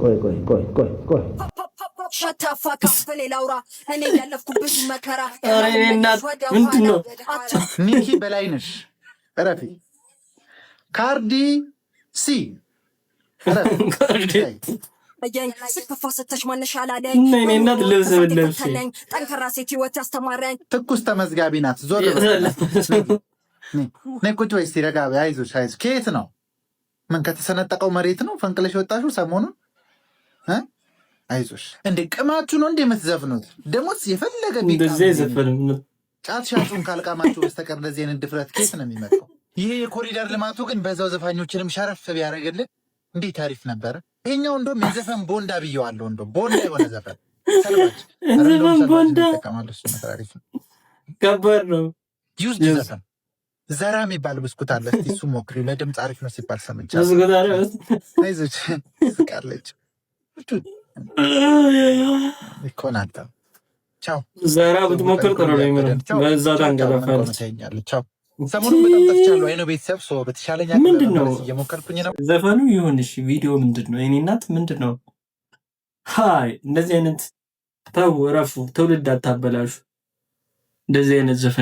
ቆይ ምንድነው? ሚኪ በላይነሽ እረፊ። ካርዲ ሲ ጠንካራ ሴት ህይወት ያስተማረኝ ትኩስ ተመዝጋቢ ናት። ዞር ነይ ቁጭ በይ እስኪ ረጋ በይ። አይዞሽ አይዞሽ። ከየት ነው? ምን ከተሰነጠቀው መሬት ነው ፈንቅለሽ ወጣሽው ሰሞኑን? አይዞሽ። እንዴ ቅማችሁ ነው እንዴ የምትዘፍኑት? ደሞስ የፈለገ ጫት ሻጩን ካልቃማችሁ በስተቀር እንደዚህ አይነት ድፍረት ከየት ነው የሚመጣው? ይሄ የኮሪደር ልማቱ ግን በዛው ዘፋኞችንም ሸረፍ ቢያደርግልን እንዴት አሪፍ ነበረ። ይሄኛው እንደውም የዘፈን ቦንዳ ብየዋለሁ። እንደውም ቦንዳ የሆነ ዘፈን ዘፈን ቦንዳ ከባድ ነው። ዩዝ ዘፈን ዘራ የሚባል ብስኩት አለ። እስቲ እሱ ሞክሪው። ለድምፅ አሪፍ ነው ሲባል ሰምቻለሁ። አይዞች ስቃለች ይኮናታ። ቻው ዘራ ብትሞክር ጥሩ ነው የሚለው በዛ ታንገላፋለች። ቻው ሰሞኑን በጣም ጠፍቻለሁ። አይነው ቤተሰብ ሰው በተሻለኝ ምንድን ነው እየሞከርኩኝ ነው። ዘፈኑ ይሁንሽ ቪዲዮ ምንድን ነው? የኔ እናት ምንድን ነው? ሃይ እንደዚህ አይነት ተው፣ እረፉ። ትውልድ አታበላሹ። እንደዚህ አይነት ዘፈን